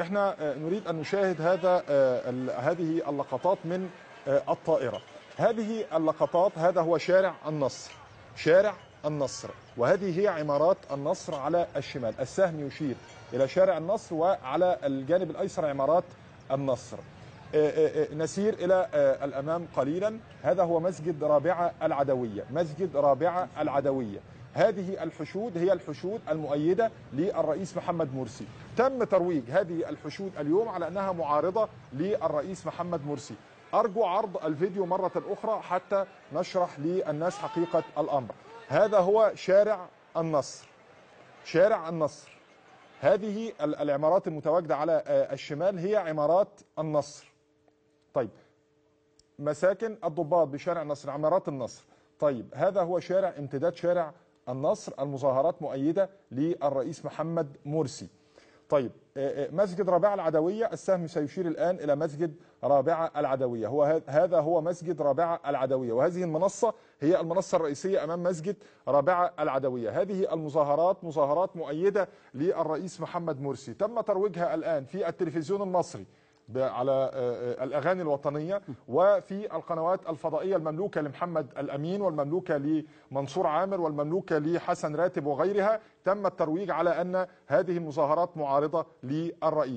احنا نريد ان نشاهد هذه اللقطات من الطائرة. هذه اللقطات، هذا هو شارع النصر، شارع النصر، وهذه هي عمارات النصر على الشمال. السهم يشير إلى شارع النصر، وعلى الجانب الأيسر عمارات النصر. نسير إلى الأمام قليلا. هذا هو مسجد رابعة العدوية، مسجد رابعة العدوية. هذه الحشود هي الحشود المؤيدة للرئيس محمد مرسي. تم ترويج هذه الحشود اليوم على أنها معارضة للرئيس محمد مرسي. أرجو عرض الفيديو مرة أخرى حتى نشرح للناس حقيقة الأمر. هذا هو شارع النصر، شارع النصر. هذه العمارات المتواجدة على الشمال هي عمارات النصر. طيب، مساكن الضباط بشارع النصر، عمارات النصر. طيب، هذا هو شارع امتداد شارع النصر، المظاهرات مؤيدة للرئيس محمد مرسي. طيب، مسجد رابعة العدوية، السهم سيشير الآن إلى مسجد رابعة العدوية. هذا هو مسجد رابعة العدوية، وهذه المنصة هي المنصة الرئيسية أمام مسجد رابعة العدوية. هذه المظاهرات مظاهرات مؤيدة للرئيس محمد مرسي، تم ترويجها الآن في التلفزيون المصري على الأغاني الوطنية، وفي القنوات الفضائية المملوكة لمحمد الأمين، والمملوكة لمنصور عامر، والمملوكة لحسن راتب وغيرها. تم الترويج على أن هذه المظاهرات معارضة للرئيس.